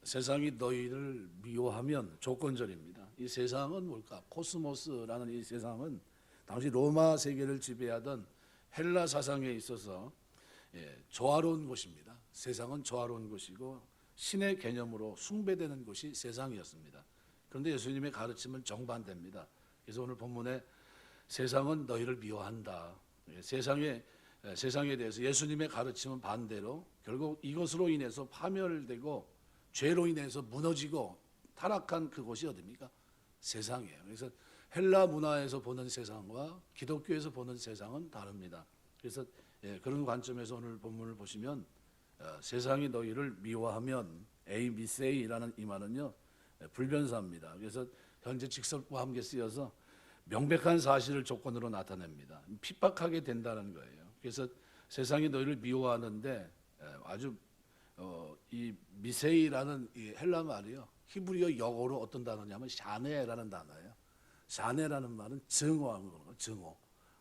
세상이 너희를 미워하면 조건절입니다. 이 세상은 뭘까? 코스모스라는 이 세상은 당시 로마 세계를 지배하던 헬라 사상에 있어서 조화로운 곳입니다. 세상은 조화로운 곳이고 신의 개념으로 숭배되는 곳이 세상이었습니다. 그런데 예수님의 가르침은 정반대입니다. 그래서 오늘 본문에 세상은 너희를 미워한다. 세상에 대해서 예수님의 가르침은 반대로 결국 이것으로 인해서 파멸되고 죄로 인해서 무너지고 타락한 그곳이 어디입니까? 세상이에요. 그래서 헬라 문화에서 보는 세상과 기독교에서 보는 세상은 다릅니다. 그래서 그런 관점에서 오늘 본문을 보시면 세상이 너희를 미워하면 에이미세이라는 이 말은요 불변사입니다. 그래서 현재 직설과 함께 쓰여서 명백한 사실을 조건으로 나타냅니다. 핍박하게 된다는 거예요. 그래서 세상이 너희를 미워하는데 아주 이 미세이라는 이 헬라 말이요 히브리어 영어로 어떤 단어냐면 샤네라는 단어예요. 샤네라는 말은 증오하는 거예요. 증오.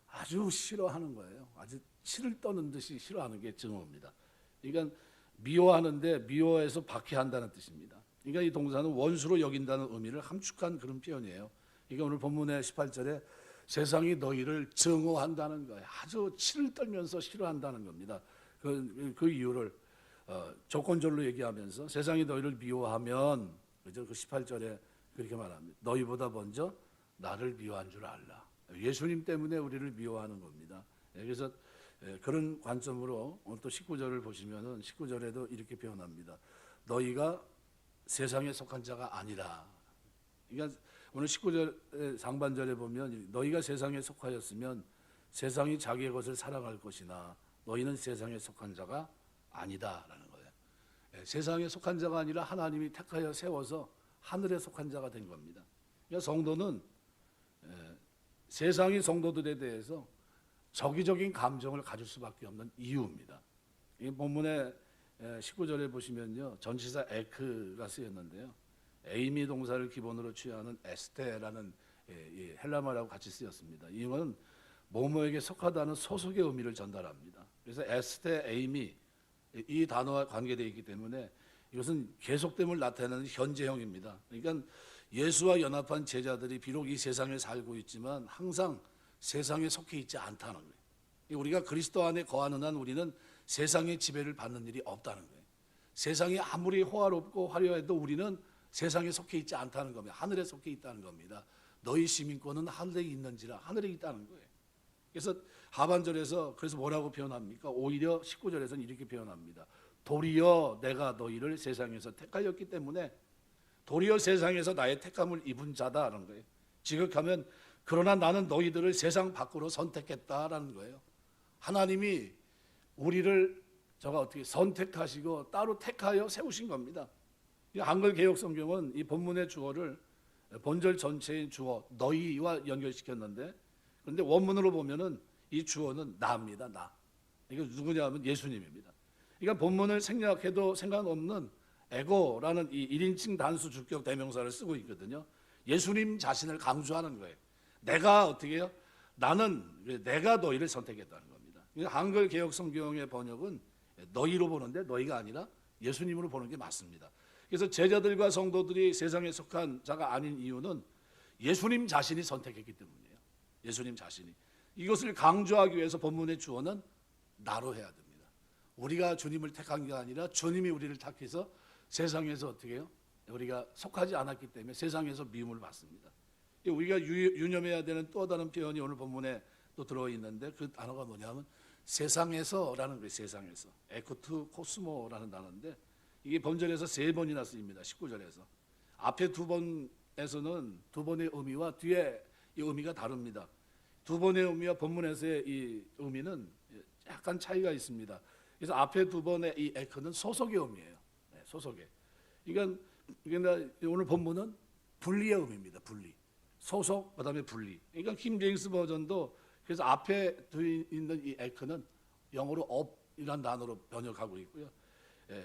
아주 싫어하는 거예요. 아주 치를 떠는 듯이 싫어하는 게 증오입니다. 그러니까 미워하는데 미워해서 박해한다는 뜻입니다. 그러니까 이 동사는 원수로 여긴다는 의미를 함축한 그런 표현이에요. 그러니까 오늘 본문의 18절에 세상이 너희를 증오한다는 거예요. 아주 치를 떨면서 싫어한다는 겁니다. 그 이유를 조건절로 얘기하면서 세상이 너희를 미워하면 그죠? 그 18절에 그렇게 말합니다. 너희보다 먼저 나를 미워한 줄 알라. 예수님 때문에 우리를 미워하는 겁니다. 그래서 그런 관점으로 오늘 또 19절을 보시면은 19절에도 이렇게 표현합니다. 너희가 세상에 속한 자가 아니라. 그러니까 오늘 19절 상반절에 보면 너희가 세상에 속하였으면 세상이 자기의 것을 살아갈 것이나 너희는 세상에 속한 자가 아니다라는 거예요. 세상에 속한 자가 아니라 하나님이 택하여 세워서 하늘에 속한 자가 된 겁니다. 그러니까 성도는 세상이 성도들에 대해서 적이적인 감정을 가질 수밖에 없는 이유입니다. 이 본문의 19절에 보시면요 전치사 에크가 쓰였는데요. 에이미 동사를 기본으로 취하는 에스테라는 헬라말하고 같이 쓰였습니다. 이것은 뭐뭐에게 속하다는 소속의 의미를 전달합니다. 그래서 에스테, 에이미 이 단어와 관계되어 있기 때문에 이것은 계속됨을 나타내는 현재형입니다. 그러니까 예수와 연합한 제자들이 비록 이 세상에 살고 있지만 항상 세상에 속해 있지 않다는 거예요. 우리가 그리스도 안에 거하는 한 우리는 세상의 지배를 받는 일이 없다는 거예요. 세상이 아무리 호화롭고 화려해도 우리는 세상에 속해 있지 않다는 겁니다. 하늘에 속해 있다는 겁니다. 너희 시민권은 하늘에 있는지라 하늘에 있다는 거예요. 그래서 하반절에서 그래서 뭐라고 표현합니까? 오히려 19절에서는 이렇게 표현합니다. 도리어 내가 너희를 세상에서 택하였기 때문에 도리어 세상에서 나의 택함을 입은 자다라는 거예요. 지극하면 그러나 나는 너희들을 세상 밖으로 선택했다라는 거예요. 하나님이 우리를 어떻게 선택하시고 따로 택하여 세우신 겁니다. 한글 개역 성경은 이 본문의 주어를 본절 전체인 주어 너희와 연결시켰는데 그런데 원문으로 보면은 이 주어는 나입니다. 나. 이거 누구냐면 예수님입니다. 그러니까 본문을 생략해도 상관없는 에고라는 이 1인칭 단수 주격 대명사를 쓰고 있거든요. 예수님 자신을 강조하는 거예요. 내가 어떻게 해요? 나는 내가 너희를 선택했다는 겁니다. 한글 개역 성경의 번역은 너희로 보는데 너희가 아니라 예수님으로 보는 게 맞습니다. 그래서 제자들과 성도들이 세상에 속한 자가 아닌 이유는 예수님 자신이 선택했기 때문이에요. 예수님 자신이. 이것을 강조하기 위해서 본문의 주어는 나로 해야 됩니다. 우리가 주님을 택한 게 아니라 주님이 우리를 택해서 세상에서 어떻게 해요? 우리가 속하지 않았기 때문에 세상에서 미움을 받습니다. 우리가 유념해야 되는 또 다른 표현이 오늘 본문에 또 들어있는데 그 단어가 뭐냐면 세상에서라는 거예요. 세상에서. 에코트 코스모라는 단어인데 이게 본절에서 3번이나 쓰입니다. 19절에서. 앞에 2번에서는 2번의 의미와 뒤에 이 의미가 다릅니다. 2번의 의미와 본문에서의 이 의미는 약간 차이가 있습니다. 그래서 앞에 2번의 이 에크는 소속의 의미예요. 네, 소속의. 이건 오늘 본문은 분리의 의미입니다. 분리. 소속 그다음에 분리. 그러니까 킹 제임스 버전도 그래서 앞에 있는 이 에크는 영어로 업이라는 단어로 번역하고 있고요.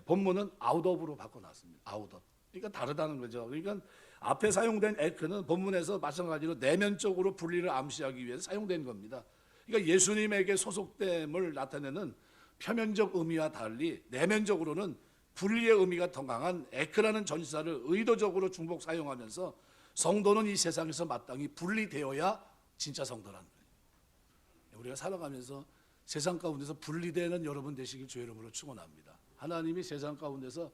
본문은 out of로 바꿔놨습니다. out of. 그러니까 다르다는 거죠. 그러니까 앞에 사용된 에크는 본문에서 마찬가지로 내면적으로 분리를 암시하기 위해서 사용된 겁니다. 그러니까 예수님에게 소속됨을 나타내는 표면적 의미와 달리 내면적으로는 분리의 의미가 더 강한 에크라는 전치사를 의도적으로 중복 사용하면서 성도는 이 세상에서 마땅히 분리되어야 진짜 성도라는 거예요. 우리가 살아가면서 세상 가운데서 분리되는 여러분 되시길 주의 이름으로 축원합니다. 하나님이 세상 가운데서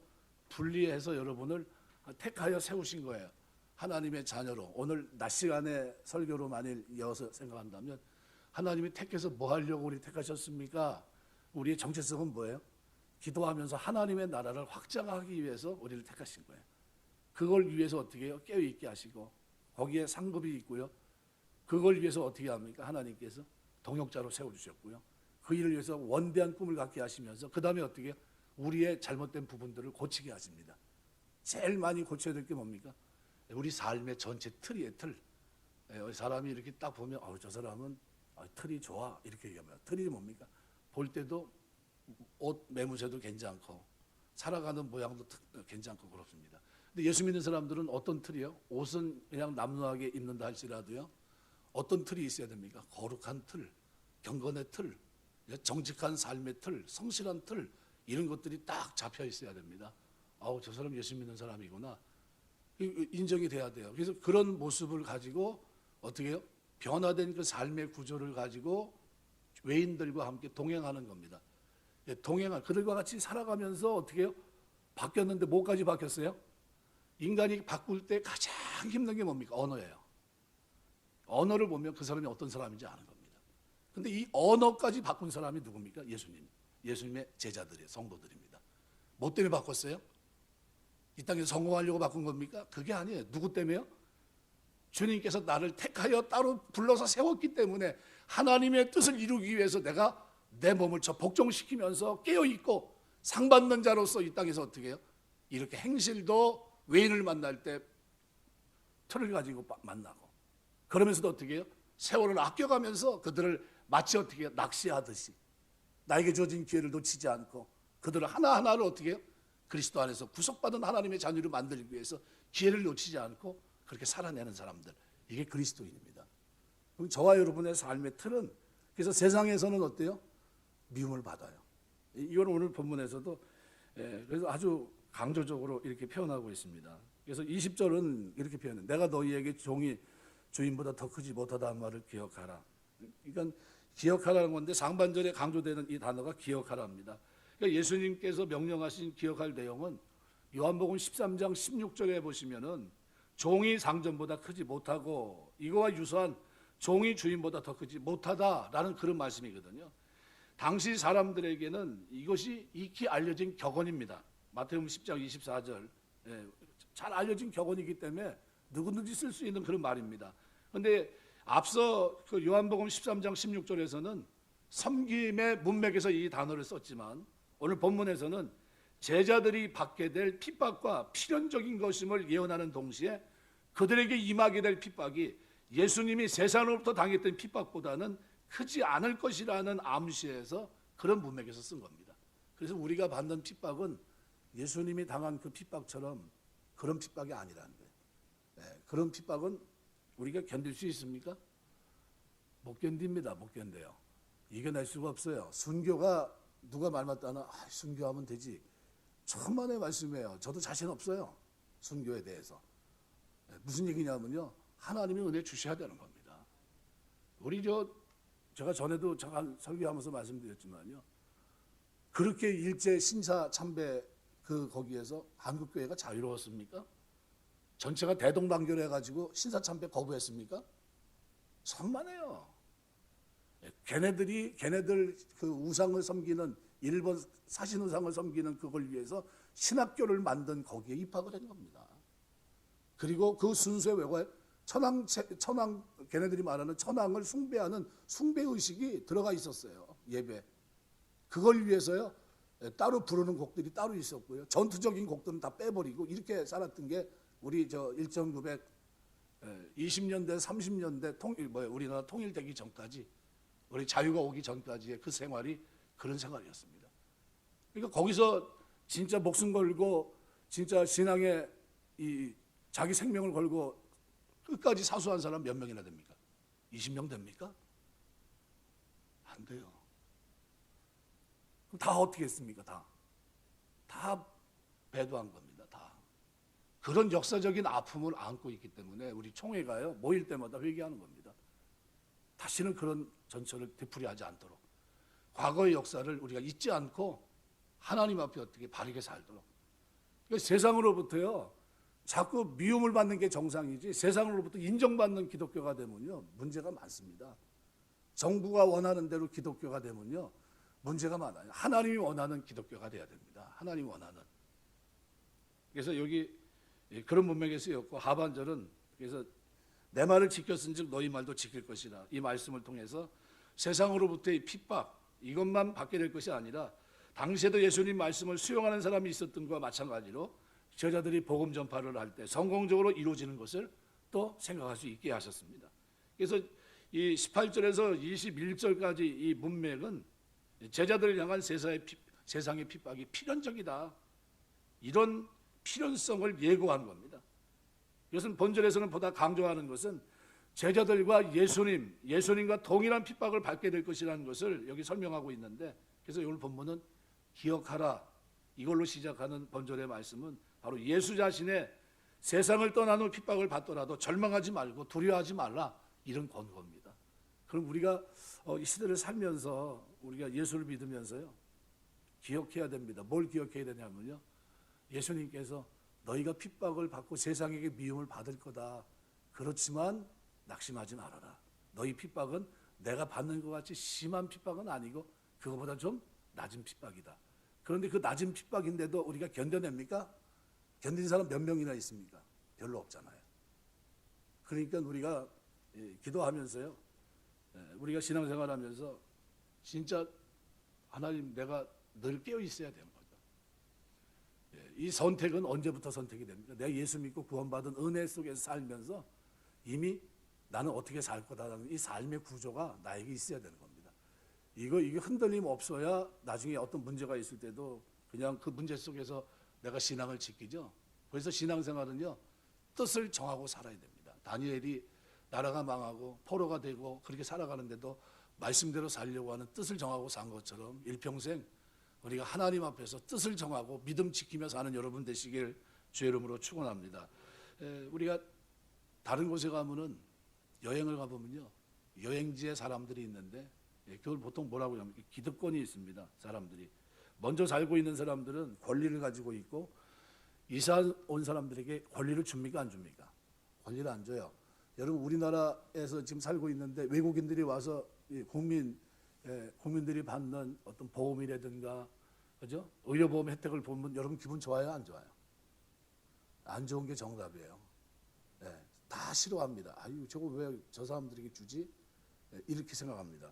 분리해서 여러분을 택하여 세우신 거예요. 하나님의 자녀로. 오늘 낮 시간에 설교로 만일 이어서 생각한다면 하나님이 택해서 뭐 하려고 우리 택하셨습니까? 우리의 정체성은 뭐예요? 기도하면서 하나님의 나라를 확장하기 위해서 우리를 택하신 거예요. 그걸 위해서 어떻게 해요? 깨어있게 하시고 거기에 상급이 있고요. 그걸 위해서 어떻게 합니까? 하나님께서 동역자로 세워주셨고요. 그 일을 위해서 원대한 꿈을 갖게 하시면서 그 다음에 어떻게 해요? 우리의 잘못된 부분들을 고치게 하십니다. 제일 많이 고쳐야 될 게 뭡니까? 우리 삶의 전체 틀이에요. 틀. 사람이 이렇게 딱 보면 저 사람은 틀이 좋아 이렇게 얘기하면 틀이 뭡니까? 볼 때도 옷 매무새도 괜찮고 살아가는 모양도 괜찮고 그렇습니다. 근데 예수 믿는 사람들은 어떤 틀이요? 옷은 그냥 남루하게 입는다 할지라도요. 어떤 틀이 있어야 됩니까? 거룩한 틀, 경건의 틀, 정직한 삶의 틀, 성실한 틀 이런 것들이 딱 잡혀 있어야 됩니다. 저 사람 예수 믿는 사람이구나. 인정이 돼야 돼요. 그래서 그런 모습을 가지고 어떻게 해요? 변화된 그 삶의 구조를 가지고 외인들과 함께 동행하는 겁니다. 동행한 그들과 같이 살아가면서 어떻게 해요? 바뀌었는데 뭐까지 바뀌었어요? 인간이 바꿀 때 가장 힘든 게 뭡니까? 언어예요. 언어를 보면 그 사람이 어떤 사람인지 아는 겁니다. 근데 이 언어까지 바꾼 사람이 누굽니까? 예수님. 예수님의 제자들이에요. 성도들입니다. 뭐 때문에 바꿨어요? 이 땅에서 성공하려고 바꾼 겁니까? 그게 아니에요. 누구 때문에요? 주님께서 나를 택하여 따로 불러서 세웠기 때문에 하나님의 뜻을 이루기 위해서 내가 내 몸을 복종시키면서 깨어있고 상받는 자로서 이 땅에서 어떻게 해요? 이렇게 행실도 외인을 만날 때 틀을 가지고 만나고 그러면서도 어떻게 해요? 세월을 아껴가면서 그들을 마치 어떻게 해요? 낚시하듯이 나에게 주어진 기회를 놓치지 않고 그들을 하나하나를 어떻게 해요? 그리스도 안에서 구속받은 하나님의 자녀로 만들기 위해서 기회를 놓치지 않고 그렇게 살아내는 사람들, 이게 그리스도인입니다. 그럼 저와 여러분의 삶의 틀은 그래서 세상에서는 어때요? 미움을 받아요. 이건 오늘 본문에서도 그래서 아주 강조적으로 이렇게 표현하고 있습니다. 그래서 20절은 이렇게 표현해요. 내가 너희에게 종이 주인보다 더 크지 못하다는 말을 기억하라. 그러니까 기억하라는 건데 상반절에 강조되는 이 단어가 기억하라입니다. 그러니까 예수님께서 명령하신 기억할 내용은 요한복음 13장 16절에 보시면은 종이 상전보다 크지 못하고 이거와 유사한 종이 주인보다 더 크지 못하다라는 그런 말씀이거든요. 당시 사람들에게는 이것이 익히 알려진 격언입니다. 마태복음 10장 24절 잘 알려진 격언이기 때문에 누구든지 쓸 수 있는 그런 말입니다. 그런데 앞서 그 요한복음 13장 16절에서는 섬김의 문맥에서 이 단어를 썼지만 오늘 본문에서는 제자들이 받게 될 핍박과 필연적인 것임을 예언하는 동시에 그들에게 임하게 될 핍박이 예수님이 세상으로부터 당했던 핍박보다는 크지 않을 것이라는 암시에서 그런 문맥에서 쓴 겁니다. 그래서 우리가 받는 핍박은 예수님이 당한 그 핍박처럼 그런 핍박이 아니라는 거예요. 그런 핍박은 우리가 견딜 수 있습니까? 못 견딥니다. 못 견뎌요. 이겨낼 수가 없어요. 순교가 누가 말 맞다나 순교하면 되지. 천만의 말씀이에요. 저도 자신 없어요. 순교에 대해서. 무슨 얘기냐면요. 하나님이 은혜 주셔야 되는 겁니다. 우리 제가 전에도 잠깐 설교하면서 말씀드렸지만요. 그렇게 일제 신사 참배 거기에서 한국교회가 자유로웠습니까? 전체가 대동단결해가지고 신사 참배 거부했습니까? 천만에요. 걔네들 그 우상을 섬기는 일본 사신 우상을 섬기는 그걸 위해서 신학교를 만든 거기에 입학을 한 겁니다. 그리고 그 순수에 왜요? 천황 걔네들이 말하는 천황을 숭배하는 숭배 의식이 들어가 있었어요. 예배. 그걸 위해서요. 따로 부르는 곡들이 따로 있었고요. 전투적인 곡들은 다 빼버리고 이렇게 살았던 게 우리 1920년대 30년대 우리나라 통일되기 전까지 우리 자유가 오기 전까지의 그 생활이 그런 생활이었습니다. 그러니까 거기서 진짜 목숨 걸고 진짜 신앙에 자기 생명을 걸고 끝까지 사수한 사람 몇 명이나 됩니까? 20명 됩니까? 안 돼요. 그럼 다 어떻게 했습니까? 다 배도한 겁니다. 다. 그런 역사적인 아픔을 안고 있기 때문에 우리 총회가요 모일 때마다 회개하는 겁니다. 다시는 그런 전철을 되풀이하지 않도록 과거의 역사를 우리가 잊지 않고 하나님 앞에 어떻게 바르게 살도록. 그러니까 세상으로부터요 자꾸 미움을 받는 게 정상이지 세상으로부터 인정받는 기독교가 되면요 문제가 많습니다. 정부가 원하는 대로 기독교가 되면요 문제가 많아요. 하나님이 원하는 기독교가 돼야 됩니다. 하나님이 원하는. 그래서 여기 그런 문맥에 쓰였고 하반절은 그래서 내 말을 지켰은즉 너희 말도 지킬 것이라. 이 말씀을 통해서 세상으로부터의 핍박 이것만 받게 될 것이 아니라 당시에도 예수님 말씀을 수용하는 사람이 있었던 것과 마찬가지로 제자들이 복음 전파를 할 때 성공적으로 이루어지는 것을 또 생각할 수 있게 하셨습니다. 그래서 이 18절에서 21절까지 이 문맥은 제자들을 향한 세상의 핍박이 필연적이다. 이런 필연성을 예고한 겁니다. 이것은 본절에서는 보다 강조하는 것은 제자들과 예수님과 동일한 핍박을 받게 될 것이라는 것을 여기 설명하고 있는데 그래서 오늘 본문은 기억하라 이걸로 시작하는 본절의 말씀은 바로 예수 자신의 세상을 떠난 후 핍박을 받더라도 절망하지 말고 두려워하지 말라 이런 권고입니다. 그럼 우리가 이 시대를 살면서 우리가 예수를 믿으면서요 기억해야 됩니다. 뭘 기억해야 되냐면요 예수님께서 너희가 핍박을 받고 세상에게 미움을 받을 거다. 그렇지만 낙심하지 말아라. 너희 핍박은 내가 받는 것 같이 심한 핍박은 아니고 그거보다 좀 낮은 핍박이다. 그런데 그 낮은 핍박인데도 우리가 견뎌냅니까? 견딘 사람 몇 명이나 있습니까? 별로 없잖아요. 그러니까 우리가 기도하면서요 우리가 신앙생활하면서 진짜 하나님 내가 늘 깨어 있어야 되는 거죠. 이 선택은 언제부터 선택이 됩니까? 내가 예수 믿고 구원받은 은혜 속에서 살면서 이미 나는 어떻게 살 거다라는 이 삶의 구조가 나에게 있어야 되는 겁니다. 이게 흔들림 없어야 나중에 어떤 문제가 있을 때도 그냥 그 문제 속에서 내가 신앙을 지키죠. 그래서 신앙생활은요 뜻을 정하고 살아야 됩니다. 다니엘이 나라가 망하고 포로가 되고 그렇게 살아가는데도 말씀대로 살려고 하는 뜻을 정하고 산 것처럼 일평생 우리가 하나님 앞에서 뜻을 정하고 믿음 지키며 사는 여러분 되시길 주의 이름으로 축원합니다. 우리가 다른 곳에 가면은 여행을 가보면요 여행지에 사람들이 있는데 그걸 보통 뭐라고 합니까? 기득권이 있습니다. 사람들이 먼저 살고 있는 사람들은 권리를 가지고 있고 이사 온 사람들에게 권리를 줍니까 안 줍니까? 권리를 안 줘요. 여러분 우리나라에서 지금 살고 있는데 외국인들이 와서 국민들이 받는 어떤 보험이라든가 그죠? 의료보험 혜택을 보면 여러분 기분 좋아요 안 좋아요? 안 좋은 게 정답이에요. 다 싫어합니다. 아유 저거 왜 저 사람들에게 주지? 이렇게 생각합니다.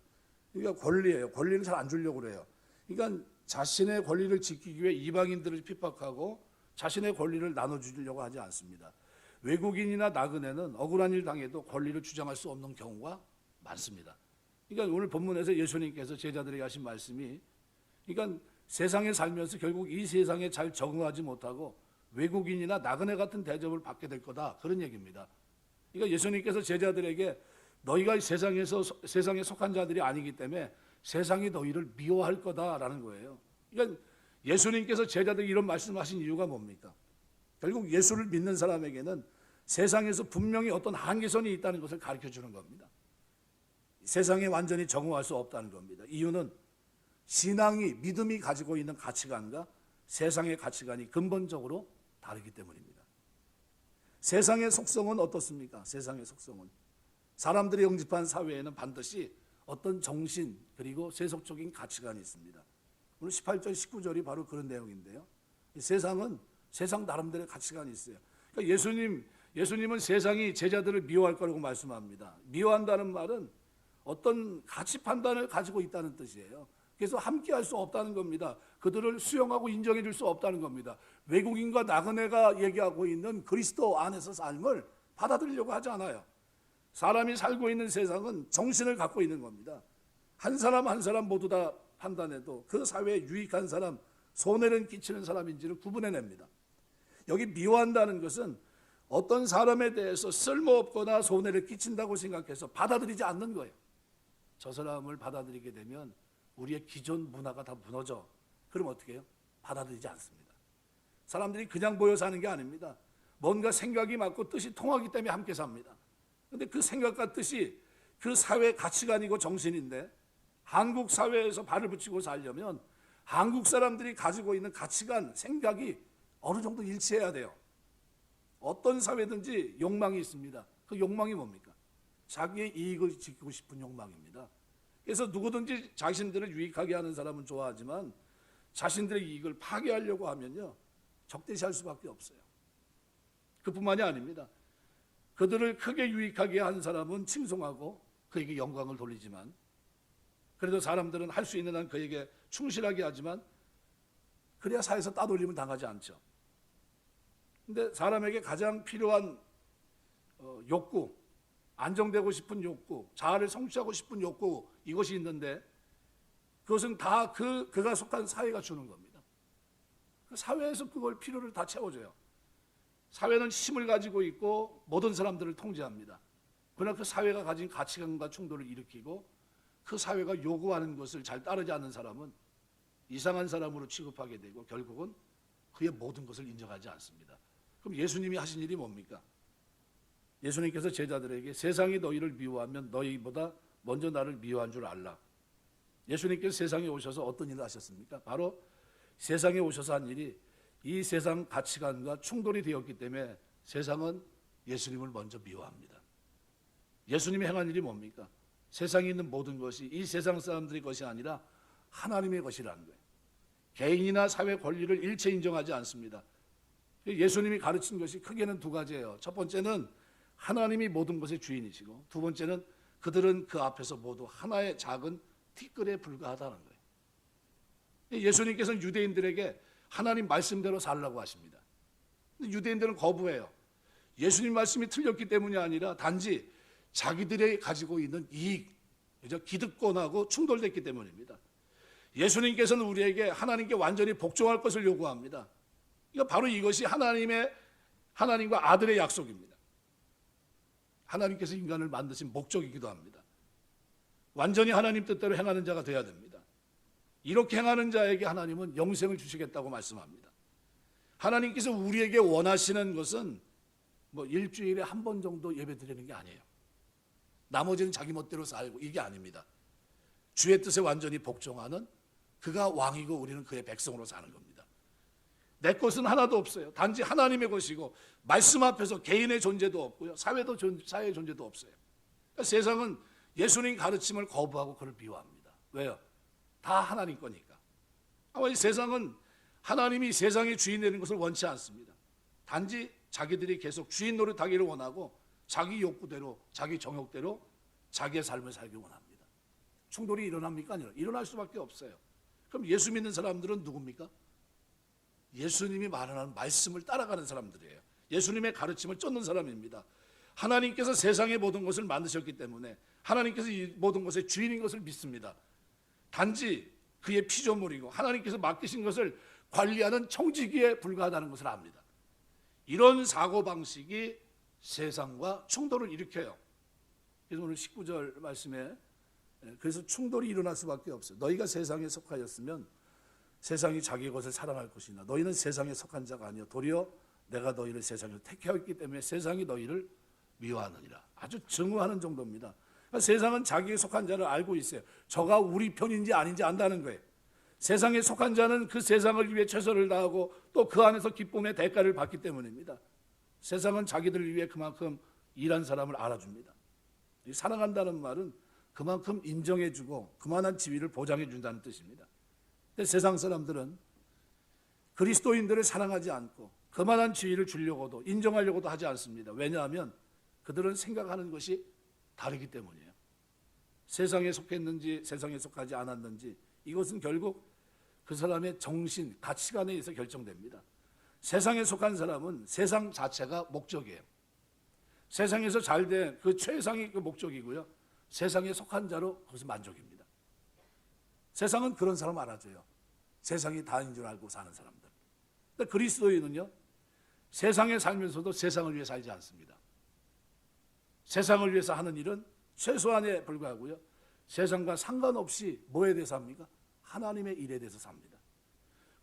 그러니까 권리예요. 권리를 잘 안 주려고 그래요. 그러니까 자신의 권리를 지키기 위해 이방인들을 핍박하고 자신의 권리를 나눠주려고 하지 않습니다. 외국인이나 나그네는 억울한 일 당해도 권리를 주장할 수 없는 경우가 많습니다. 그러니까 오늘 본문에서 예수님께서 제자들에게 하신 말씀이 그러니까 세상에 살면서 결국 이 세상에 잘 적응하지 못하고 외국인이나 나그네 같은 대접을 받게 될 거다 그런 얘기입니다. 그러니까 예수님께서 제자들에게 너희가 세상에 속한 자들이 아니기 때문에 세상이 너희를 미워할 거다라는 거예요. 그러니까 예수님께서 제자들에게 이런 말씀하신 이유가 뭡니까? 결국 예수를 믿는 사람에게는 세상에서 분명히 어떤 한계선이 있다는 것을 가르쳐 주는 겁니다. 세상에 완전히 적응할 수 없다는 겁니다. 이유는 신앙이 믿음이 가지고 있는 가치관과 세상의 가치관이 근본적으로 다르기 때문입니다. 세상의 속성은 어떻습니까? 세상의 속성은 사람들이 영접한 사회에는 반드시 어떤 정신 그리고 세속적인 가치관이 있습니다. 오늘 18절 19절이 바로 그런 내용인데요. 세상은 세상 나름대로의 가치관이 있어요. 그러니까 예수님은 세상이 제자들을 미워할 거라고 말씀합니다. 미워한다는 말은 어떤 가치 판단을 가지고 있다는 뜻이에요. 그래서 함께할 수 없다는 겁니다. 그들을 수용하고 인정해 줄 수 없다는 겁니다. 외국인과 나그네가 얘기하고 있는 그리스도 안에서 삶을 받아들이려고 하지 않아요. 사람이 살고 있는 세상은 정신을 갖고 있는 겁니다. 한 사람 한 사람 모두 다 판단해도 그 사회에 유익한 사람, 손해를 끼치는 사람인지를 구분해냅니다. 여기 미워한다는 것은 어떤 사람에 대해서 쓸모없거나 손해를 끼친다고 생각해서 받아들이지 않는 거예요. 저 사람을 받아들이게 되면 우리의 기존 문화가 다 무너져. 그럼 어떻게 해요? 받아들이지 않습니다. 사람들이 그냥 모여 사는 게 아닙니다. 뭔가 생각이 맞고 뜻이 통하기 때문에 함께 삽니다. 그런데 그 생각과 뜻이 그 사회의 가치관이고 정신인데, 한국 사회에서 발을 붙이고 살려면 한국 사람들이 가지고 있는 가치관, 생각이 어느 정도 일치해야 돼요. 어떤 사회든지 욕망이 있습니다. 그 욕망이 뭡니까? 자기의 이익을 지키고 싶은 욕망입니다. 그래서 누구든지 자신들을 유익하게 하는 사람은 좋아하지만 자신들의 이익을 파괴하려고 하면요, 적대시할 수밖에 없어요. 그뿐만이 아닙니다. 그들을 크게 유익하게 한 사람은 칭송하고 그에게 영광을 돌리지만, 그래도 사람들은 할 수 있는 한 그에게 충실하게 하지만 그래야 사회에서 따돌림을 당하지 않죠. 근데 사람에게 가장 필요한 욕구, 안정되고 싶은 욕구, 자아를 성취하고 싶은 욕구, 이것이 있는데 그것은 다 그가 속한 사회가 주는 겁니다. 그 사회에서 그걸 필요를 다 채워줘요. 사회는 힘을 가지고 있고 모든 사람들을 통제합니다. 그러나 그 사회가 가진 가치관과 충돌을 일으키고 그 사회가 요구하는 것을 잘 따르지 않는 사람은 이상한 사람으로 취급하게 되고 결국은 그의 모든 것을 인정하지 않습니다. 그럼 예수님이 하신 일이 뭡니까? 예수님께서 제자들에게 세상이 너희를 미워하면 너희보다 먼저 나를 미워한 줄 알라. 예수님께서 세상에 오셔서 어떤 일을 하셨습니까? 바로 세상에 오셔서 한 일이 이 세상 가치관과 충돌이 되었기 때문에 세상은 예수님을 먼저 미워합니다. 예수님이 행한 일이 뭡니까? 세상에 있는 모든 것이 이 세상 사람들의 것이 아니라 하나님의 것이라는 거예요. 개인이나 사회 권리를 일체 인정하지 않습니다. 예수님이 가르친 것이 크게는 두 가지예요. 첫 번째는 하나님이 모든 것의 주인이시고, 두 번째는 그들은 그 앞에서 모두 하나의 작은 티끌에 불과하다는 거예요. 예수님께서는 유대인들에게 하나님 말씀대로 살라고 하십니다. 근데 유대인들은 거부해요. 예수님 말씀이 틀렸기 때문이 아니라 단지 자기들이 가지고 있는 이익, 기득권하고 충돌됐기 때문입니다. 예수님께서는 우리에게 하나님께 완전히 복종할 것을 요구합니다. 바로 이것이 하나님과 아들의 약속입니다. 하나님께서 인간을 만드신 목적이기도 합니다. 완전히 하나님 뜻대로 행하는 자가 되어야 됩니다. 이렇게 행하는 자에게 하나님은 영생을 주시겠다고 말씀합니다. 하나님께서 우리에게 원하시는 것은 일주일에 한 번 정도 예배 드리는 게 아니에요. 나머지는 자기 멋대로 살고, 이게 아닙니다. 주의 뜻에 완전히 복종하는, 그가 왕이고 우리는 그의 백성으로 사는 겁니다. 내 것은 하나도 없어요. 단지 하나님의 것이고 말씀 앞에서 개인의 존재도 없고요, 사회의 존재도 없어요. 그러니까 세상은 예수님 가르침을 거부하고 그를 미워합니다. 왜요? 다 하나님 거니까. 아마 이 세상은 하나님이 세상의 주인 되는 것을 원치 않습니다. 단지 자기들이 계속 주인 노릇하기를 원하고 자기 욕구대로, 자기 정욕대로 자기의 삶을 살기 원합니다. 충돌이 일어납니까? 아니요. 일어날 수밖에 없어요. 그럼 예수 믿는 사람들은 누굽니까? 예수님이 말하는 말씀을 따라가는 사람들이에요. 예수님의 가르침을 쫓는 사람입니다. 하나님께서 세상의 모든 것을 만드셨기 때문에 하나님께서 이 모든 것의 주인인 것을 믿습니다. 단지 그의 피조물이고 하나님께서 맡기신 것을 관리하는 청지기에 불과하다는 것을 압니다. 이런 사고방식이 세상과 충돌을 일으켜요. 그래서 오늘 19절 말씀에 그래서 충돌이 일어날 수밖에 없어요. 너희가 세상에 속하였으면 세상이 자기 것을 사랑할 것이나 너희는 세상에 속한 자가 아니요 도리어 내가 너희를 세상에서 택하였기 때문에 세상이 너희를 미워하느니라. 아주 증오하는 정도입니다. 그러니까 세상은 자기에 속한 자를 알고 있어요. 저가 우리 편인지 아닌지 안다는 거예요. 세상에 속한 자는 그 세상을 위해 최선을 다하고 또 그 안에서 기쁨의 대가를 받기 때문입니다. 세상은 자기들을 위해 그만큼 일한 사람을 알아줍니다. 사랑한다는 말은 그만큼 인정해주고 그만한 지위를 보장해준다는 뜻입니다. 근데 세상 사람들은 그리스도인들을 사랑하지 않고 그만한 지위를 주려고도 인정하려고도 하지 않습니다. 왜냐하면 그들은 생각하는 것이 다르기 때문이에요. 세상에 속했는지 세상에 속하지 않았는지 이것은 결국 그 사람의 정신, 가치관에 의해서 결정됩니다. 세상에 속한 사람은 세상 자체가 목적이에요. 세상에서 잘된 그 최상의 그 목적이고요. 세상에 속한 자로 그것은 만족입니다. 세상은 그런 사람 알아줘요. 세상이 다인 줄 알고 사는 사람들. 근데 그리스도인은요, 세상에 살면서도 세상을 위해 살지 않습니다. 세상을 위해서 하는 일은 최소한에 불과하고요. 세상과 상관없이 뭐에 대해서 합니까? 하나님의 일에 대해서 삽니다.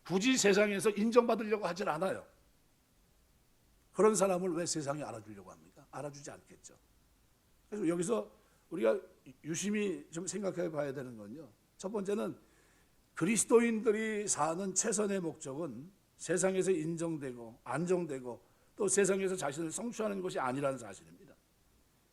굳이 세상에서 인정받으려고 하질 않아요. 그런 사람을 왜 세상이 알아주려고 합니까? 알아주지 않겠죠. 그래서 여기서 우리가 유심히 좀 생각해 봐야 되는 건요, 첫 번째는 그리스도인들이 사는 최선의 목적은 세상에서 인정되고 안정되고 또 세상에서 자신을 성취하는 것이 아니라는 사실입니다.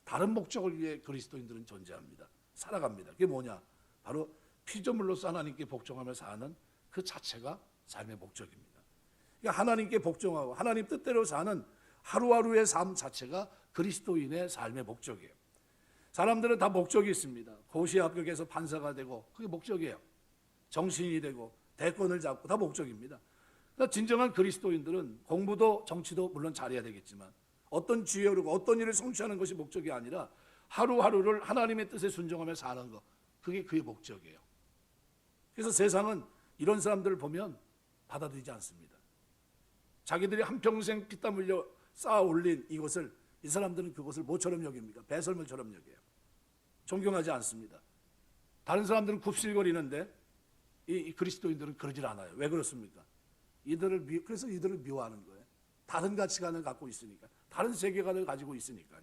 다른 목적을 위해 그리스도인들은 존재합니다. 살아갑니다. 그게 뭐냐? 바로 피조물로서 하나님께 복종하며 사는 그 자체가 삶의 목적입니다. 그러니까 하나님께 복종하고 하나님 뜻대로 사는 하루하루의 삶 자체가 그리스도인의 삶의 목적이에요. 사람들은 다 목적이 있습니다. 고시 합격해서 판사가 되고 그게 목적이에요. 정신이 되고 대권을 잡고 다 목적입니다. 그러니까 진정한 그리스도인들은 공부도 정치도 물론 잘해야 되겠지만 어떤 지혜를 이루고 어떤 일을 성취하는 것이 목적이 아니라 하루하루를 하나님의 뜻에 순종하며 사는 것, 그게 그의 목적이에요. 그래서 세상은 이런 사람들을 보면 받아들이지 않습니다. 자기들이 한평생 피땀 흘려 쌓아 올린 이것을 이 사람들은 그것을 뭐처럼 여깁니까? 배설물처럼 여겨요. 존경하지 않습니다. 다른 사람들은 굽실거리는데 이 그리스도인들은 그러질 않아요. 왜 그렇습니까? 그래서 이들을 미워하는 거예요. 다른 가치관을 갖고 있으니까, 다른 세계관을 가지고 있으니까요.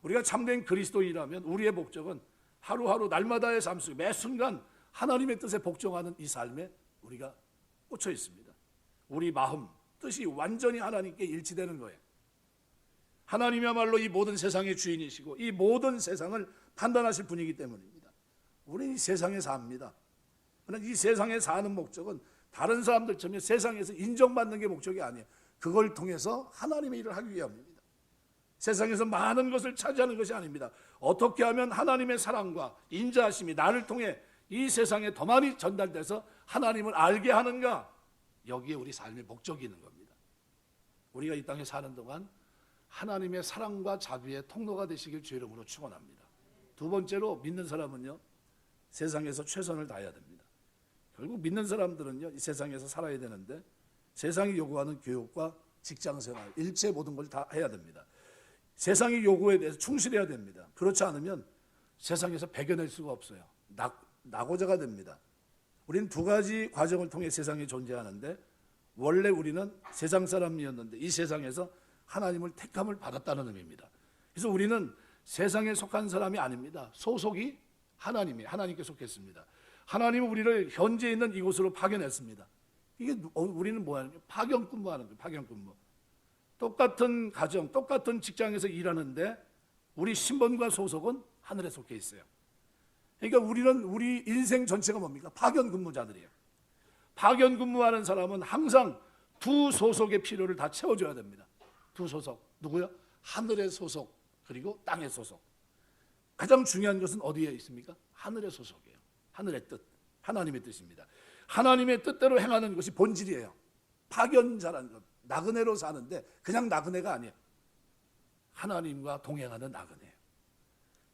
우리가 참된 그리스도인이라면 우리의 목적은 하루하루 날마다의 삶 속에 매 순간 하나님의 뜻에 복종하는 이 삶에 우리가 꽂혀 있습니다. 우리 마음, 뜻이 완전히 하나님께 일치되는 거예요. 하나님이야말로 이 모든 세상의 주인이시고 이 모든 세상을 판단하실 분이기 때문입니다. 우리는 이 세상에 삽니다. 그러나 이 세상에 사는 목적은 다른 사람들처럼 세상에서 인정받는 게 목적이 아니에요. 그걸 통해서 하나님의 일을 하기 위함입니다. 세상에서 많은 것을 차지하는 것이 아닙니다. 어떻게 하면 하나님의 사랑과 인자하심이 나를 통해 이 세상에 더 많이 전달돼서 하나님을 알게 하는가, 여기에 우리 삶의 목적이 있는 겁니다. 우리가 이 땅에 사는 동안 하나님의 사랑과 자비의 통로가 되시길 주의 이름으로 축원합니다. 두 번째로 믿는 사람은요, 세상에서 최선을 다해야 됩니다. 결국 믿는 사람들은요, 이 세상에서 살아야 되는데 세상이 요구하는 교육과 직장생활, 일체 모든 걸 다 해야 됩니다. 세상의 요구에 대해서 충실해야 됩니다. 그렇지 않으면 세상에서 배겨낼 수가 없어요. 낙오자가 됩니다. 우리는 두 가지 과정을 통해 세상에 존재하는데, 원래 우리는 세상 사람이었는데 이 세상에서 하나님을 택함을 받았다는 의미입니다. 그래서 우리는 세상에 속한 사람이 아닙니다. 소속이 하나님이에요. 하나님께 속했습니다. 하나님은 우리를 현재 있는 이곳으로 파견했습니다. 이게 우리는 뭐하는 거예요? 파견 근무하는 거예요. 파견 근무. 똑같은 가정, 똑같은 직장에서 일하는데 우리 신분과 소속은 하늘에 속해 있어요. 그러니까 우리 인생 전체가 뭡니까? 파견 근무자들이에요. 파견 근무하는 사람은 항상 두 소속의 필요를 다 채워줘야 됩니다. 두 소속. 누구요? 하늘의 소속, 그리고 땅의 소속. 가장 중요한 것은 어디에 있습니까? 하늘의 소속이에요. 하늘의 뜻, 하나님의 뜻입니다. 하나님의 뜻대로 행하는 것이 본질이에요. 파견자라는 것, 나그네로 사는데 그냥 나그네가 아니에요. 하나님과 동행하는 나그네예요.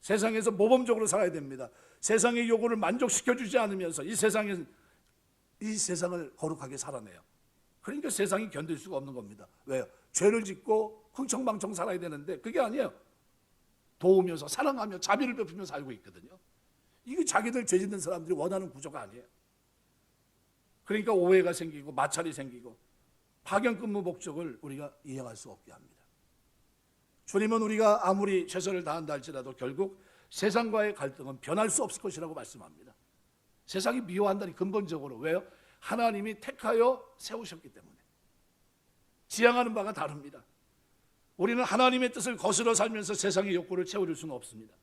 세상에서 모범적으로 살아야 됩니다. 세상의 요구를 만족시켜주지 않으면서 이 세상을 거룩하게 살아내요. 그러니까 세상이 견딜 수가 없는 겁니다. 왜요? 죄를 짓고 흥청망청 살아야 되는데 그게 아니에요. 도우면서 사랑하며 자비를 베푸며 살고 있거든요. 이게 자기들 죄 짓는 사람들이 원하는 구조가 아니에요. 그러니까 오해가 생기고 마찰이 생기고 파견 근무 목적을 우리가 이행할 수 없게 합니다. 주님은 우리가 아무리 최선을 다한다 할지라도 결국 세상과의 갈등은 변할 수 없을 것이라고 말씀합니다. 세상이 미워한다니 근본적으로. 왜요? 하나님이 택하여 세우셨기 때문에. 지향하는 바가 다릅니다. 우리는 하나님의 뜻을 거스러 살면서 세상의 욕구를 채워줄 수는 없습니다.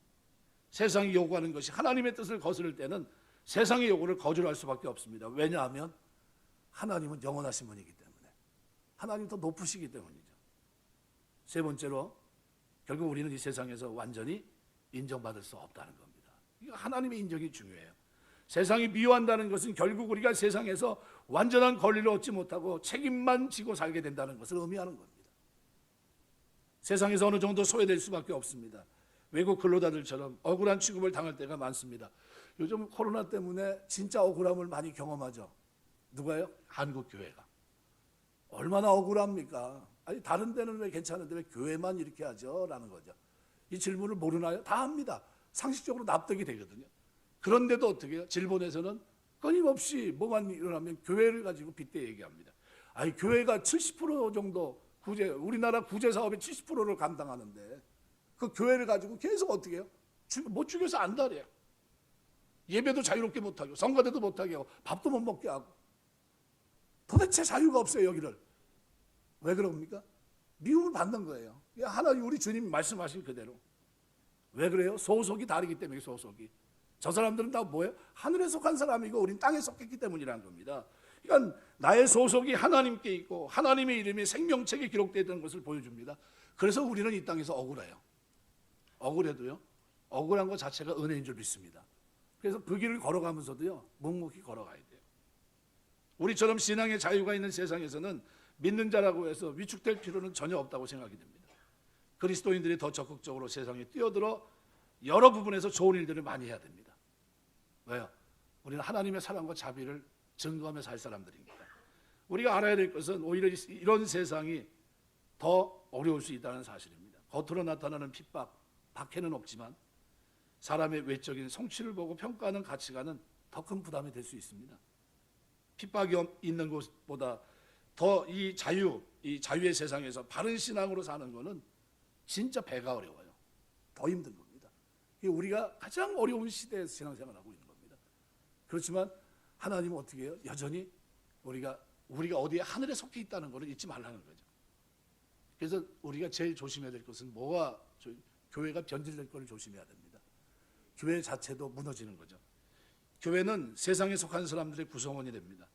세상이 요구하는 것이 하나님의 뜻을 거스를 때는 세상의 요구를 거절할 수밖에 없습니다. 왜냐하면 하나님은 영원하신 분이기 때문에. 하나님 더 높으시기 때문이죠. 세 번째로 결국 우리는 이 세상에서 완전히 인정받을 수 없다는 겁니다. 하나님의 인정이 중요해요. 세상이 미워한다는 것은 결국 우리가 세상에서 완전한 권리를 얻지 못하고 책임만 지고 살게 된다는 것을 의미하는 겁니다. 세상에서 어느 정도 소외될 수밖에 없습니다. 외국 근로자들처럼 억울한 취급을 당할 때가 많습니다. 요즘 코로나 때문에 진짜 억울함을 많이 경험하죠. 누가요? 한국 교회가. 얼마나 억울합니까? 아니 다른 데는 왜 괜찮은데 왜 교회만 이렇게 하죠? 라는 거죠. 이 질문을 모르나요? 다 합니다. 상식적으로 납득이 되거든요. 그런데도 어떻게 해요? 질본에서는 끊임없이 뭐만 일어나면 교회를 가지고 빗대 얘기합니다. 아니 교회가 70% 정도 우리나라 구제 사업의 70%를 감당하는데 그 교회를 가지고 계속 어떻게 해요? 못 죽여서 안달이에요. 예배도 자유롭게 못하고 성가대도 못하게 하고 밥도 못 먹게 하고 도대체 자유가 없어요. 여기를 왜 그럽니까? 미움을 받는 거예요. 하나님 우리 주님이 말씀하신 그대로. 왜 그래요? 소속이 다르기 때문에. 소속이 저 사람들은 다 뭐예요? 하늘에 속한 사람이고 우린 땅에 속했기 때문이라는 겁니다. 그러니까 나의 소속이 하나님께 있고 하나님의 이름이 생명책에 기록되어 있는 것을 보여줍니다. 그래서 우리는 이 땅에서 억울해요. 억울해도요, 억울한 것 자체가 은혜인 줄 믿습니다. 그래서 그 길을 걸어가면서도요, 묵묵히 걸어가야 돼요. 우리처럼 신앙의 자유가 있는 세상에서는 믿는 자라고 해서 위축될 필요는 전혀 없다고 생각이 됩니다. 그리스도인들이 더 적극적으로 세상에 뛰어들어 여러 부분에서 좋은 일들을 많이 해야 됩니다. 왜요? 우리는 하나님의 사랑과 자비를 증거하며 살 사람들입니다. 우리가 알아야 될 것은 오히려 이런 세상이 더 어려울 수 있다는 사실입니다. 겉으로 나타나는 핍박, 박해는 없지만 사람의 외적인 성취를 보고 평가하는 가치관은 더 큰 부담이 될 수 있습니다. 핍박이 있는 곳보다 더 이 자유의 세상에서 바른 신앙으로 사는 것은 진짜 배가 어려워요. 더 힘든 겁니다. 우리가 가장 어려운 시대에서 신앙생활을 하고 있는 겁니다. 그렇지만 하나님은 어떻게 해요? 여전히 우리가 어디에 하늘에 속해 있다는 것을 잊지 말라는 거죠. 그래서 우리가 제일 조심해야 될 것은 교회가 변질될 것을 조심해야 됩니다. 교회 자체도 무너지는 거죠. 교회는 세상에 속한 사람들의 구성원이 됩니다.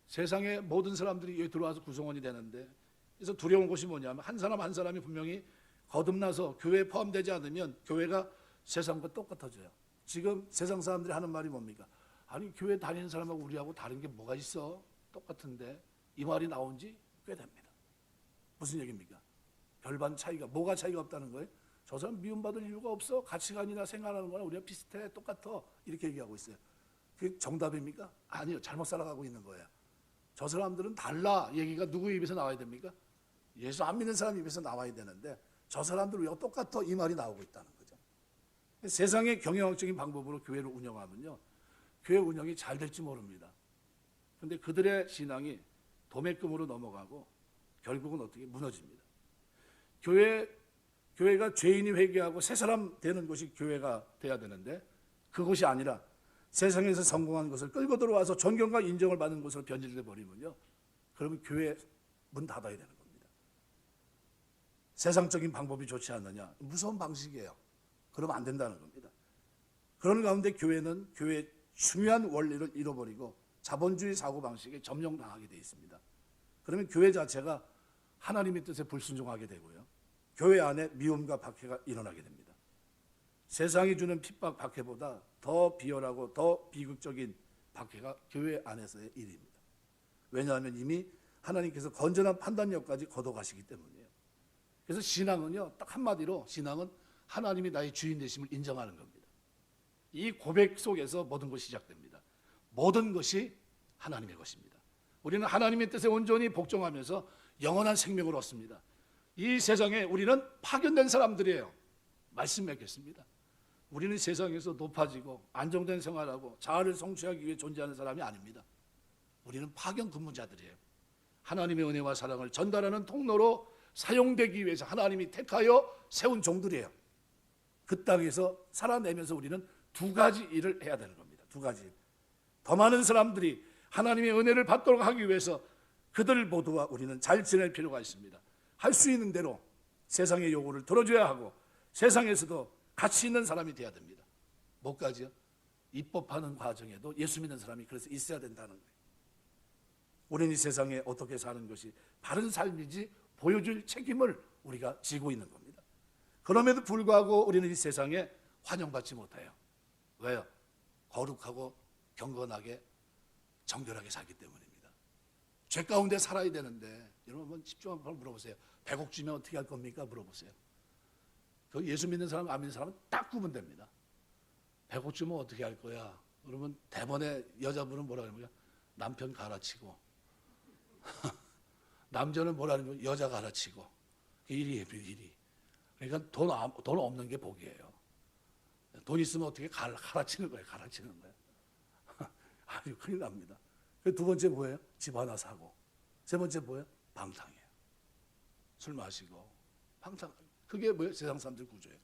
세상의 모든 사람들이 여기 들어와서 구성원이 되는데, 그래서 두려운 것이 뭐냐면 한 사람 한 사람이 분명히 거듭나서 교회에 포함되지 않으면 교회가 세상과 똑같아져요. 지금 세상 사람들이 하는 말이 뭡니까? 아니 교회 다니는 사람하고 우리하고 다른 게 뭐가 있어? 똑같은데. 이 말이 나온 지 꽤 됩니다. 무슨 얘기입니까? 별반 차이가, 뭐가 차이가 없다는 거예요? 저 사람 미움받을 이유가 없어. 가치관이나 생각하는 거나 우리가 비슷해. 똑같아. 이렇게 얘기하고 있어요. 그게 정답입니까? 아니요. 잘못 살아가고 있는 거예요. 저 사람들은 달라. 얘기가 누구 입에서 나와야 됩니까? 예수 안 믿는 사람 입에서 나와야 되는데 저 사람들 우리가 똑같아. 이 말이 나오고 있다는 거죠. 세상의 경영학적인 방법으로 교회를 운영하면요, 교회 운영이 잘 될지 모릅니다. 그런데 그들의 신앙이 도매금으로 넘어가고 결국은 어떻게 무너집니다. 교회가 죄인이 회개하고 새 사람 되는 곳이 교회가 돼야 되는데 그것이 아니라 세상에서 성공한 것을 끌고 들어와서 존경과 인정을 받는 곳으로 변질돼 버리면요, 그러면 교회 문 닫아야 되는 겁니다. 세상적인 방법이 좋지 않느냐? 무서운 방식이에요. 그러면 안 된다는 겁니다. 그런 가운데 교회는 교회의 중요한 원리를 잃어버리고 자본주의 사고방식에 점령당하게 되어 있습니다. 그러면 교회 자체가 하나님의 뜻에 불순종하게 되고요, 교회 안에 미움과 박해가 일어나게 됩니다. 세상이 주는 핍박, 박해보다 더 비열하고 더 비극적인 박해가 교회 안에서의 일입니다. 왜냐하면 이미 하나님께서 건전한 판단력까지 거둬가시기 때문이에요. 그래서 신앙은요, 딱 한마디로 신앙은 하나님이 나의 주인 되심을 인정하는 겁니다. 이 고백 속에서 모든 것이 시작됩니다. 모든 것이 하나님의 것입니다. 우리는 하나님의 뜻에 온전히 복종하면서 영원한 생명을 얻습니다. 이 세상에 우리는 파견된 사람들이에요. 말씀 맺겠습니다. 우리는 세상에서 높아지고 안정된 생활하고 자아를 성취하기 위해 존재하는 사람이 아닙니다. 우리는 파견 근무자들이에요. 하나님의 은혜와 사랑을 전달하는 통로로 사용되기 위해서 하나님이 택하여 세운 종들이에요. 그 땅에서 살아내면서 우리는 두 가지 일을 해야 되는 겁니다. 두 가지 일. 더 많은 사람들이 하나님의 은혜를 받도록 하기 위해서 그들 모두와 우리는 잘 지낼 필요가 있습니다. 할 수 있는 대로 세상의 요구를 들어줘야 하고 세상에서도 가치 있는 사람이 돼야 됩니다. 뭐까지요? 입법하는 과정에도 예수 믿는 사람이 그래서 있어야 된다는 거예요. 우리는 이 세상에 어떻게 사는 것이 바른 삶인지 보여줄 책임을 우리가 지고 있는 겁니다. 그럼에도 불구하고 우리는 이 세상에 환영받지 못해요. 왜요? 거룩하고 경건하게 정결하게 살기 때문입니다. 죄 가운데 살아야 되는데, 여러분 한번 집중 한번 물어보세요. 100억 주면 어떻게 할 겁니까? 물어보세요. 그 예수 믿는 사람, 안 믿는 사람은 딱 구분됩니다. 100억 주면 어떻게 할 거야? 그러면 대번에 여자분은 뭐라 그러냐? 남편 갈아치고 남자는 뭐라는 거예요? 여자 갈아치고. 일이에요, 일이. 그러니까 돈 없는 게 복이에요. 돈 있으면 어떻게 갈아치는 거예요, 갈아치는 거예요. 아니 큰일 납니다. 두 번째 뭐예요? 집 하나 사고. 세 번째 뭐예요? 방탕해요. 술 마시고 방탕. 그게 뭐예요? 세상 사람들 구조예요.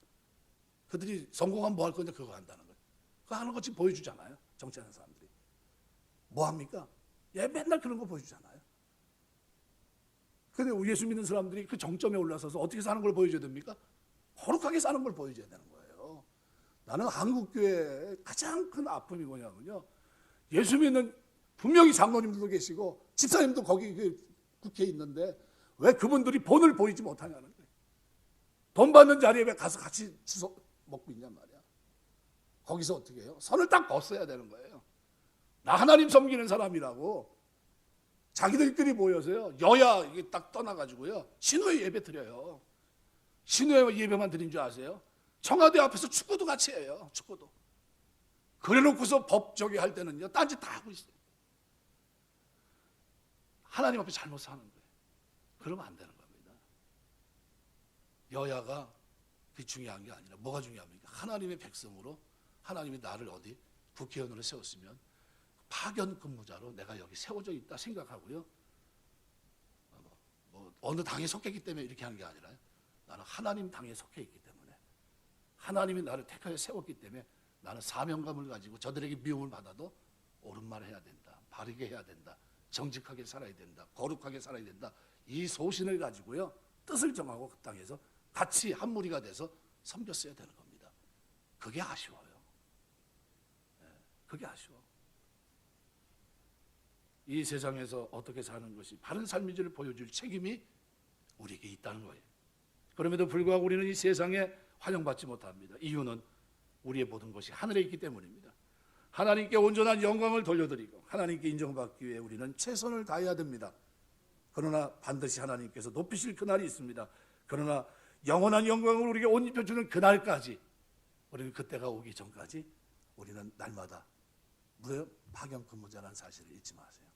그들이 성공하면 뭐 할 거냐 그거 한다는 거예요. 그거 하는 것 지금 보여주잖아요. 정치하는 사람들이. 뭐 합니까? 예, 맨날 그런 거 보여주잖아요. 근데 예수 믿는 사람들이 그 정점에 올라서서 어떻게 사는 걸 보여줘야 됩니까? 거룩하게 사는 걸 보여줘야 되는 거예요. 나는 한국교회의 가장 큰 아픔이 뭐냐면요. 예수 믿는 분명히 장로님들도 계시고 집사님도 거기 국회에 있는데 왜 그분들이 본을 보이지 못하냐는 거예요. 돈 받는 자리에 왜 가서 같이 주워 먹고 있냔 말이야. 거기서 어떻게 해요? 선을 딱 벗어야 되는 거예요. 나 하나님 섬기는 사람이라고 자기들끼리 모여서요. 여야 이게 딱 떠나가지고요. 신우회 예배 드려요. 신우회 예배만 드린 줄 아세요? 청와대 앞에서 축구도 같이 해요. 축구도. 그래놓고서 법 저기 할 때는요. 딴짓 다 하고 있어요. 하나님 앞에 잘못 사는 거예요. 그러면 안 되는 겁니다. 여야가 그게 중요한 게 아니라 뭐가 중요합니까? 하나님의 백성으로 하나님이 나를 어디 국회의원으로 세웠으면 파견 근무자로 내가 여기 세워져 있다 생각하고요. 뭐 어느 당에 속했기 때문에 이렇게 하는 게 아니라 나는 하나님 당에 속해 있기 때문에 하나님이 나를 택하여 세웠기 때문에 나는 사명감을 가지고 저들에게 미움을 받아도 옳은 말을 해야 된다. 바르게 해야 된다. 정직하게 살아야 된다. 거룩하게 살아야 된다. 이 소신을 가지고요. 뜻을 정하고 그 땅에서 같이 한 무리가 돼서 섬겼어야 되는 겁니다. 그게 아쉬워요. 그게 아쉬워. 이 세상에서 어떻게 사는 것이 바른 삶인지를 보여줄 책임이 우리에게 있다는 거예요. 그럼에도 불구하고 우리는 이 세상에 환영받지 못합니다. 이유는 우리의 모든 것이 하늘에 있기 때문입니다. 하나님께 온전한 영광을 돌려드리고 하나님께 인정받기 위해 우리는 최선을 다해야 됩니다. 그러나 반드시 하나님께서 높이실 그날이 있습니다. 그러나 영원한 영광을 우리에게 옷 입혀주는 그날까지 우리는 그때가 오기 전까지 우리는 날마다 무려 파견 근무자라는 사실을 잊지 마세요.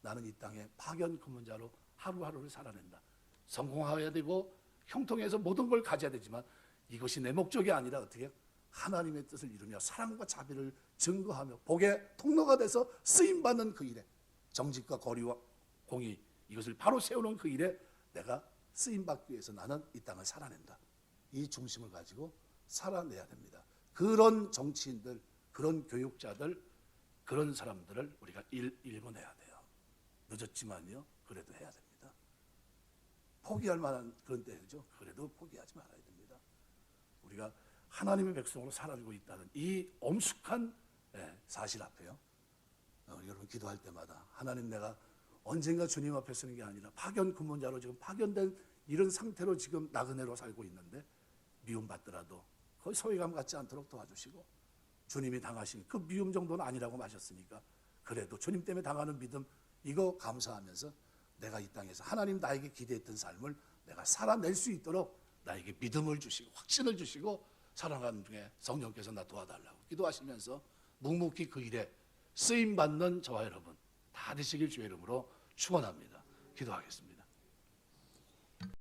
나는 이 땅에 파견 근무자로 하루하루를 살아낸다. 성공해야 되고 형통해서 모든 걸 가져야 되지만 이것이 내 목적이 아니라 어떻게 하나님의 뜻을 이루며 사랑과 자비를 증거하며 복의 통로가 돼서 쓰임받는 그 일에 정직과 거리와 공의 이것을 바로 세우는 그 일에 내가 쓰임받기 위해서 나는 이 땅을 살아낸다. 이 중심을 가지고 살아내야 됩니다. 그런 정치인들, 그런 교육자들, 그런 사람들을 우리가 읽어내야 돼요. 늦었지만요. 그래도 해야 됩니다. 포기할 만한 그런 때죠. 그래도 포기하지 말아야 됩니다. 우리가 하나님의 백성으로 살아가고 있다는 이 엄숙한 사실 앞에요. 여러분 기도할 때마다 하나님 내가 언젠가 주님 앞에 서는 게 아니라 파견 근무자로 지금 파견된 이런 상태로 지금 나그네로 살고 있는데 미움받더라도 거의 소외감 갖지 않도록 도와주시고 주님이 당하신 그 미움 정도는 아니라고 마셨으니까 그래도 주님 때문에 당하는 믿음 이거 감사하면서 내가 이 땅에서 하나님 나에게 기대했던 삶을 내가 살아낼 수 있도록 나에게 믿음을 주시고 확신을 주시고 살아가는 중에 성령께서 나 도와달라고 기도하시면서 묵묵히 그 일에 쓰임받는 저와 여러분 다 되시길 주의 이름으로 축원합니다. 기도하겠습니다.